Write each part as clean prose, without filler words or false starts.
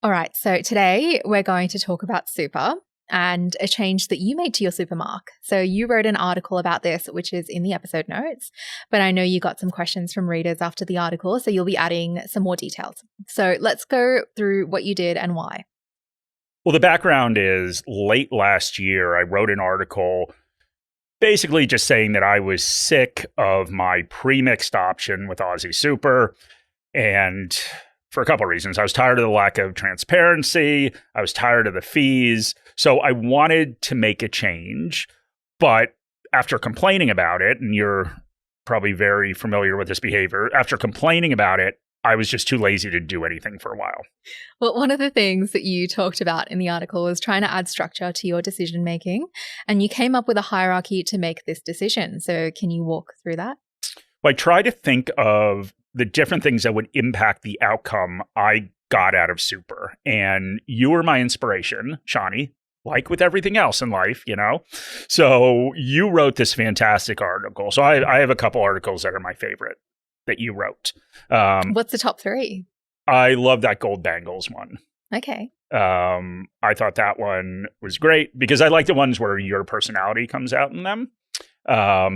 All right, so today we're going to talk about super and a change that you made to your super mark. So you wrote an article about this, which is in the episode notes, but I know you got some questions from readers after the article, so you'll be adding some more details. So let's go through what you did and why. Well, the background is late last year, I wrote an article basically just saying that I was sick of my pre-mixed option with Aussie Super, and for a couple of reasons. I was tired of the lack of transparency. I was tired of the fees. So I wanted to make a change. But after complaining about it, and you're probably very familiar with this behavior, after complaining about it, I was just too lazy to do anything for a while. Well, one of the things that you talked about in the article was trying to add structure to your decision making, and you came up with a hierarchy to make this decision. So can you walk through that? Well, I try to think of the different things that would impact the outcome I got out of super. And you were my inspiration, Shani, like with everything else in life, you know? So you wrote this fantastic article. So I have a couple articles that are my favorite that you wrote. What's the top three? I love that gold bangles one. Okay. I thought that one was great because I like the ones where your personality comes out in them.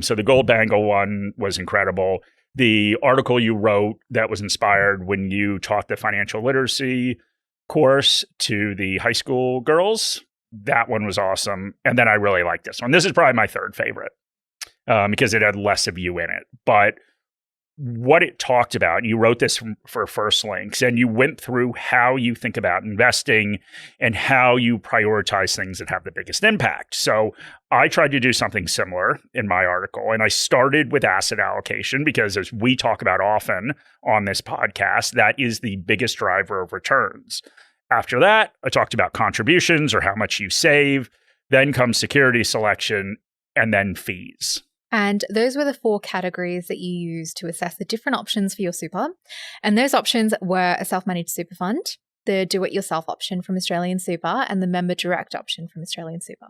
So the gold bangle one was incredible. The article you wrote that was inspired when you taught the financial literacy course to the high school girls, that one was awesome. And then I really like this one. This is probably my third favorite because it had less of you in it. But what it talked about, you wrote this for First Links, and you went through how you think about investing and how you prioritize things that have the biggest impact. So I tried to do something similar in my article, and I started with asset allocation because, as we talk about often on this podcast, that is the biggest driver of returns. After that, I talked about contributions or how much you save. Then comes security selection, and then fees. And those were the four categories that you used to assess the different options for your super. And those options were a self-managed super fund, the do-it-yourself option from Australian Super, and the member direct option from Australian Super.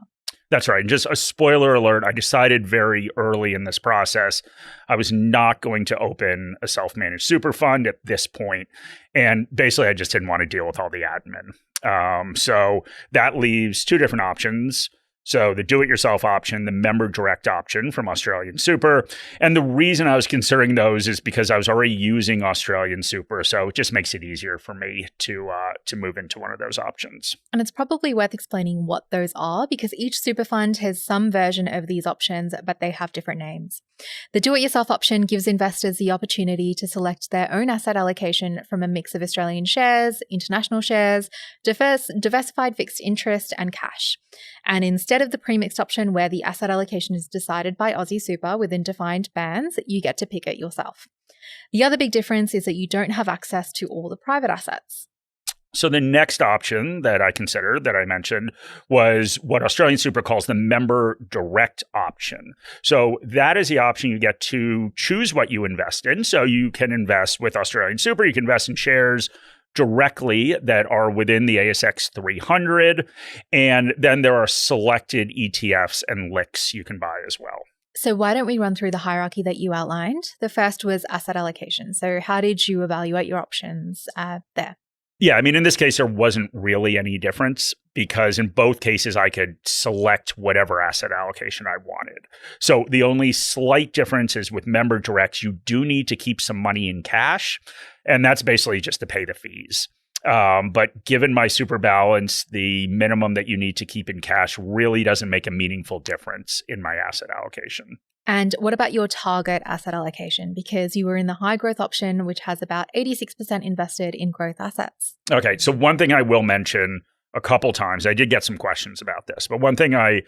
That's right. And just a spoiler alert, I decided very early in this process, I was not going to open a self-managed super fund at this point. And basically, I just didn't want to deal with all the admin. So that leaves two different options. So the do-it-yourself option, the member direct option from Australian Super. And the reason I was considering those is because I was already using Australian Super. So it just makes it easier for me to move into one of those options. And it's probably worth explaining what those are because each super fund has some version of these options, but they have different names. The do-it-yourself option gives investors the opportunity to select their own asset allocation from a mix of Australian shares, international shares, diversified fixed interest, and cash. And instead of the pre-mixed option where the asset allocation is decided by Aussie Super within defined bands, you get to pick it yourself. The other big difference is that you don't have access to all the private assets. So the next option that I considered, that I mentioned, was what Australian Super calls the member direct option. So that is the option you get to choose what you invest in. So you can invest with Australian Super, you can invest in shares directly that are within the ASX 300. And then there are selected ETFs and LICs you can buy as well. So why don't we run through the hierarchy that you outlined? The first was asset allocation. So how did you evaluate your options there? Yeah, I mean, in this case, there wasn't really any difference because in both cases, I could select whatever asset allocation I wanted. So the only slight difference is with member directs, you do need to keep some money in cash, and that's basically just to pay the fees. But given my super balance, the minimum that you need to keep in cash really doesn't make a meaningful difference in my asset allocation. And what about your target asset allocation? Because you were in the high growth option, which has about 86% invested in growth assets. Okay, so one thing I will mention a couple times, I did get some questions about this, but one thing I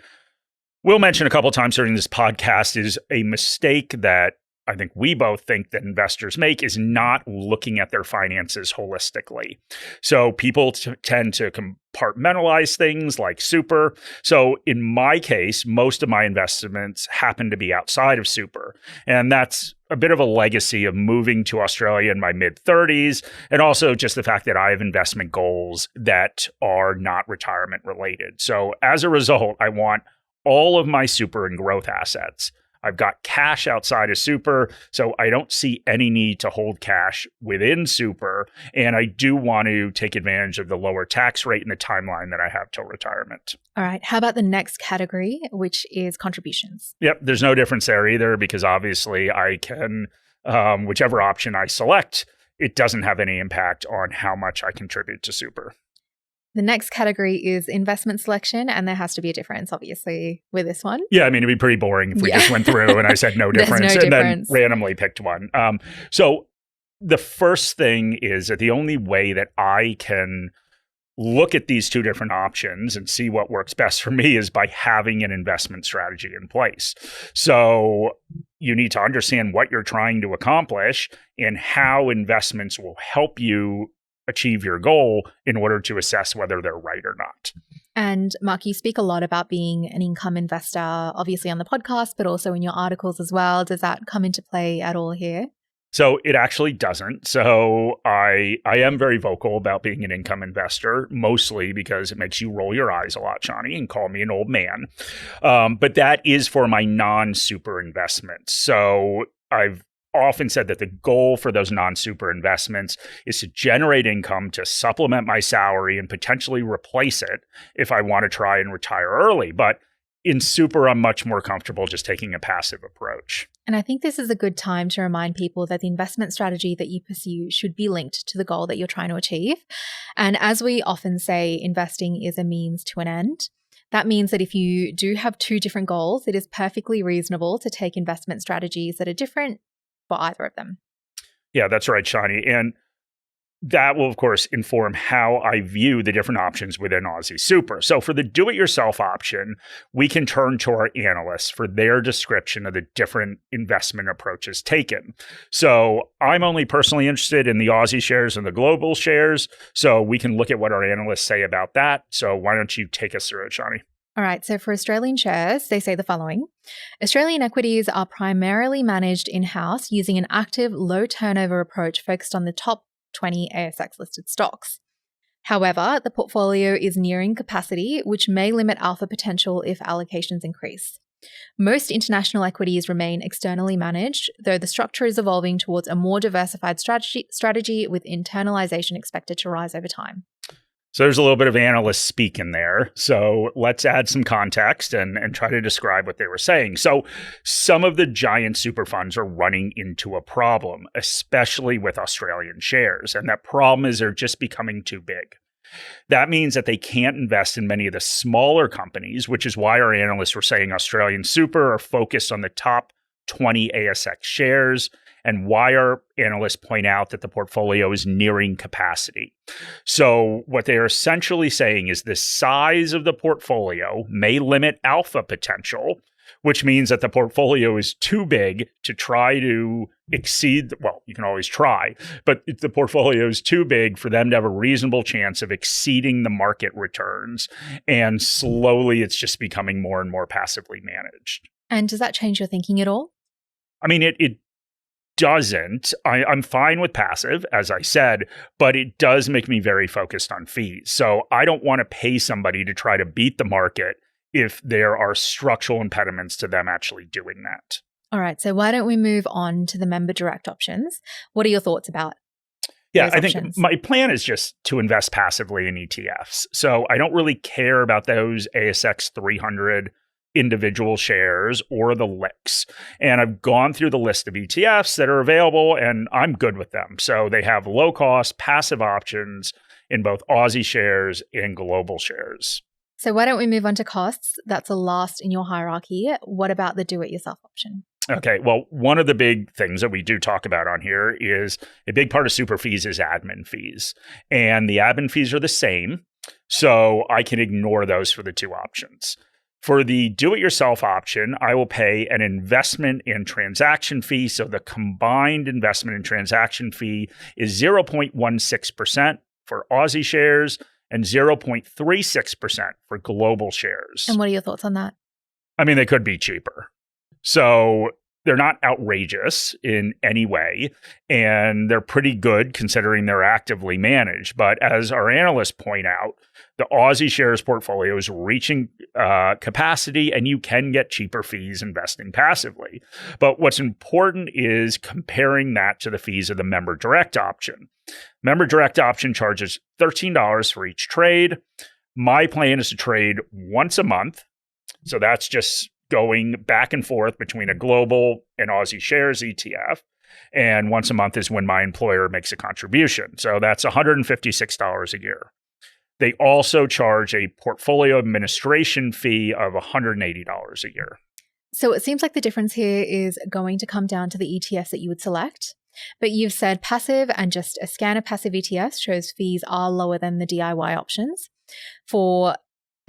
will mention a couple times during this podcast is a mistake that I think we both think that investors make is not looking at their finances holistically. So people tend to compartmentalize things like super. So in my case, most of my investments happen to be outside of super. And that's a bit of a legacy of moving to Australia in my mid-30s, and also just the fact that I have investment goals that are not retirement related. So as a result, I want all of my super and growth assets. I've got cash outside of super, so I don't see any need to hold cash within super. And I do want to take advantage of the lower tax rate and the timeline that I have till retirement. All right. How about the next category, which is contributions? Yep. There's no difference there either, because obviously I can, whichever option I select, it doesn't have any impact on how much I contribute to super. The next category is investment selection, and there has to be a difference, obviously, with this one. Yeah, I mean, it'd be pretty boring if we just went through and I said no difference and then randomly picked one. So the first thing is that the only way that I can look at these two different options and see what works best for me is by having an investment strategy in place. So you need to understand what you're trying to accomplish and how investments will help you achieve your goal in order to assess whether they're right or not. And Mark, you speak a lot about being an income investor, obviously on the podcast, but also in your articles as well. Does that come into play at all here? So it actually doesn't. So I am very vocal about being an income investor, mostly because it makes you roll your eyes a lot, Shawnee, and call me an old man. But that is for my non-super investments. So I've often said that the goal for those non-super investments is to generate income to supplement my salary and potentially replace it if I want to try and retire early. But in super, I'm much more comfortable just taking a passive approach. And I think this is a good time to remind people that the investment strategy that you pursue should be linked to the goal that you're trying to achieve. And as we often say, investing is a means to an end. That means that if you do have two different goals, it is perfectly reasonable to take investment strategies that are different for either of them. Yeah, that's right, Shawnee. And that will, of course, inform how I view the different options within Aussie Super. So for the do-it-yourself option, we can turn to our analysts for their description of the different investment approaches taken. So I'm only personally interested in the Aussie shares and the global shares, so we can look at what our analysts say about that. So why don't you take us through it, Shawnee? All right, so for Australian shares, they say the following. Australian equities are primarily managed in-house using an active, low-turnover approach focused on the top 20 ASX-listed stocks. However, the portfolio is nearing capacity, which may limit alpha potential if allocations increase. Most international equities remain externally managed, though the structure is evolving towards a more diversified strategy with internalization expected to rise over time. So there's a little bit of analyst speak in there. So let's add some context and try to describe what they were saying. So some of the giant super funds are running into a problem, especially with Australian shares. And that problem is they're just becoming too big. That means that they can't invest in many of the smaller companies, which is why our analysts were saying Australian super are focused on the top 20 ASX shares, and why our analysts point out that the portfolio is nearing capacity. So what they are essentially saying is the size of the portfolio may limit alpha potential, which means that the portfolio is too big to try to exceed, well, you can always try, but if the portfolio is too big for them to have a reasonable chance of exceeding the market returns. And slowly it's just becoming more and more passively managed. And does that change your thinking at all? I mean, it doesn't. I'm fine with passive, as I said, but it does make me very focused on fees. So I don't want to pay somebody to try to beat the market if there are structural impediments to them actually doing that. All right. So why don't we move on to the member direct options? What are your thoughts about those options? Think my plan is just to invest passively in ETFs. So I don't really care about those ASX 300 individual shares or the LICs. And I've gone through the list of ETFs that are available and I'm good with them. So they have low cost passive options in both Aussie shares and global shares. So why don't we move on to costs? That's the last in your hierarchy. What about the do-it-yourself option? Okay, well, one of the big things that we do talk about on here is a big part of super fees is admin fees. And the admin fees are the same, so I can ignore those for the two options. For the do-it-yourself option, I will pay an investment and transaction fee. So the combined investment and transaction fee is 0.16% for Aussie shares and 0.36% for global shares. And what are your thoughts on that? I mean, they could be cheaper. So they're not outrageous in any way, and they're pretty good considering they're actively managed. But as our analysts point out, the Aussie shares portfolio is reaching capacity, and you can get cheaper fees investing passively. But what's important is comparing that to the fees of the member direct option. Member direct option charges $13 for each trade. My plan is to trade once a month. So that's just going back and forth between a global and Aussie shares ETF. And once a month is when my employer makes a contribution. So that's $156 a year. They also charge a portfolio administration fee of $180 a year. So it seems like the difference here is going to come down to the ETFs that you would select. But you've said passive, and just a scanner passive ETF shows fees are lower than the DIY options. For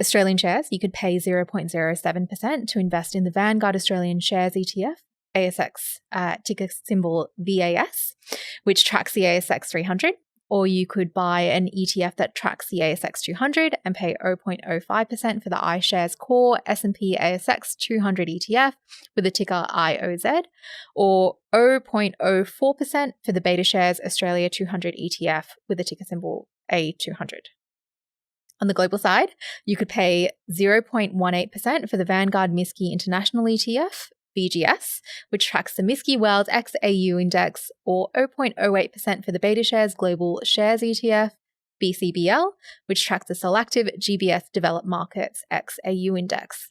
Australian shares, you could pay 0.07% to invest in the Vanguard Australian Shares ETF, ASX ticker symbol VAS, which tracks the ASX 300. Or you could buy an ETF that tracks the ASX 200 and pay 0.05% for the iShares Core S&P ASX 200 ETF with the ticker IOZ, or 0.04% for the BetaShares Australia 200 ETF with the ticker symbol A200. On the global side, you could pay 0.18% for the Vanguard MSCI International ETF, VGS, which tracks the MSCI World XAU Index, or 0.08% for the BetaShares Global Shares ETF, BCBL, which tracks the Selective GBS Developed Markets XAU Index.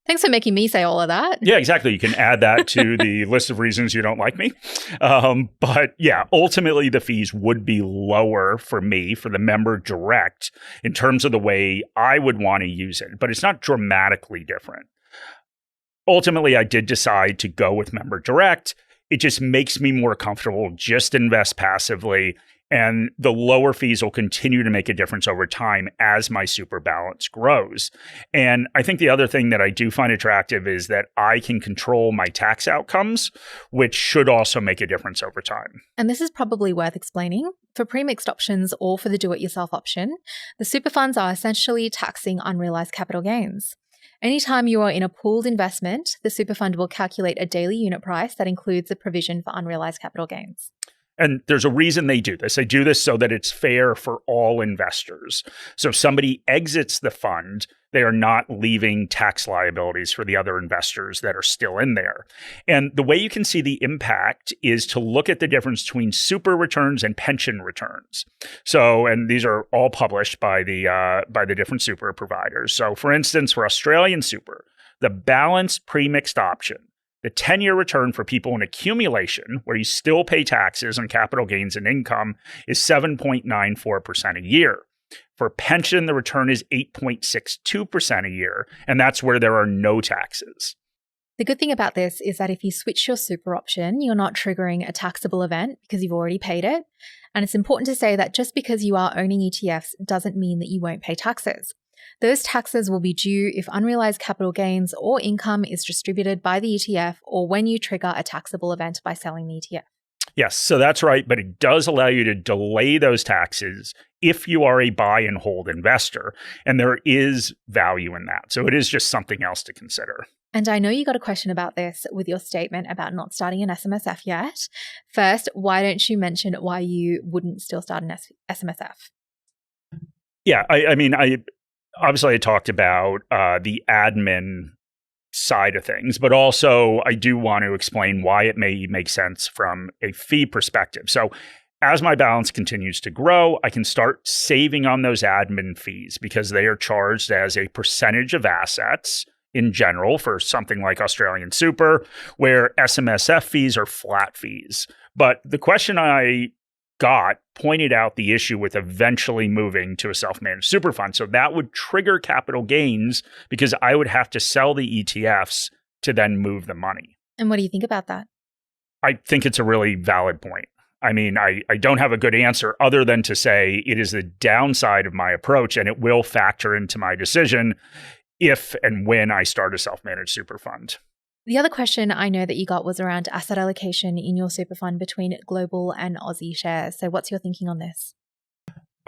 Thanks for making me say all of that. Yeah, exactly. You can add that to the list of reasons you don't like me. But yeah, ultimately the fees would be lower for me, for the member direct, in terms of the way I would want to use it. But it's not dramatically different. Ultimately, I did decide to go with member direct. It just makes me more comfortable just invest passively. And the lower fees will continue to make a difference over time as my super balance grows. And I think the other thing that I do find attractive is that I can control my tax outcomes, which should also make a difference over time. And this is probably worth explaining. For pre-mixed options or for the do-it-yourself option, the super funds are essentially taxing unrealized capital gains. Anytime you are in a pooled investment, the super fund will calculate a daily unit price that includes the provision for unrealized capital gains. And there's a reason they do this. They do this so that it's fair for all investors. So if somebody exits the fund, they are not leaving tax liabilities for the other investors that are still in there. And the way you can see the impact is to look at the difference between super returns and pension returns. So, and these are all published by the different super providers. So for instance, for Australian super, the balanced pre-mixed option, the 10-year return for people in accumulation, where you still pay taxes on capital gains and income, is 7.94% a year. For pension, the return is 8.62% a year, and that's where there are no taxes. The good thing about this is that if you switch your super option, you're not triggering a taxable event because you've already paid it. And it's important to say that just because you are owning ETFs doesn't mean that you won't pay taxes. Those taxes will be due if unrealized capital gains or income is distributed by the ETF or when you trigger a taxable event by selling the ETF. Yes, so that's right, but it does allow you to delay those taxes if you are a buy and hold investor, and there is value in that. So it is just something else to consider. And I know you got a question about this with your statement about not starting an SMSF yet. First, why don't you mention why you wouldn't still start an SMSF? Yeah, obviously I talked about the admin side of things, but also I do want to explain why it may make sense from a fee perspective. So as my balance continues to grow, I can start saving on those admin fees because they are charged as a percentage of assets in general for something like Australian Super, where SMSF fees are flat fees. But the question I got pointed out the issue with eventually moving to a self-managed super fund. So that would trigger capital gains because I would have to sell the ETFs to then move the money. And what do you think about that? I think it's a really valid point. I mean, I don't have a good answer other than to say it is the downside of my approach and it will factor into my decision if and when I start a self-managed super fund. The other question I know that you got was around asset allocation in your super fund between global and Aussie shares. So what's your thinking on this?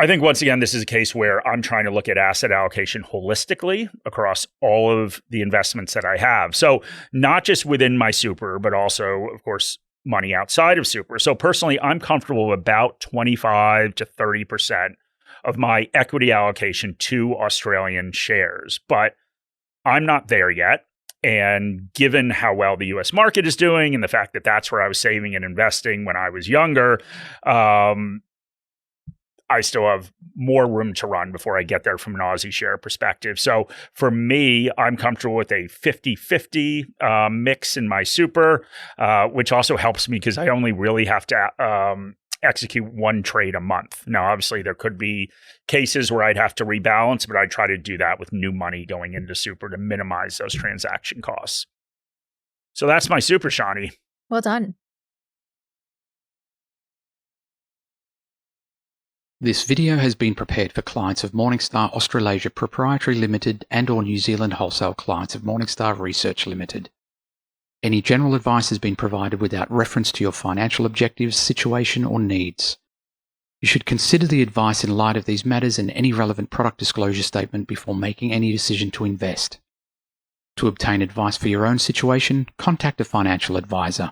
I think once again, this is a case where I'm trying to look at asset allocation holistically across all of the investments that I have. So not just within my super, but also, of course, money outside of super. So personally, I'm comfortable with about 25 to 30% of my equity allocation to Australian shares, but I'm not there yet. And given how well the US market is doing and the fact that that's where I was saving and investing when I was younger, I still have more room to run before I get there from an Aussie share perspective. So for me, I'm comfortable with a 50-50 mix in my super, which also helps me because I only really have to execute one trade a month. Now, obviously, there could be cases where I'd have to rebalance, but I try to do that with new money going into super to minimize those transaction costs. So that's my super, Shani. Well done. This video has been prepared for clients of Morningstar Australasia Pty Ltd and or New Zealand wholesale clients of Morningstar Research Ltd. Any general advice has been provided without reference to your financial objectives, situation or needs. You should consider the advice in light of these matters and any relevant product disclosure statement before making any decision to invest. To obtain advice for your own situation, contact a financial advisor.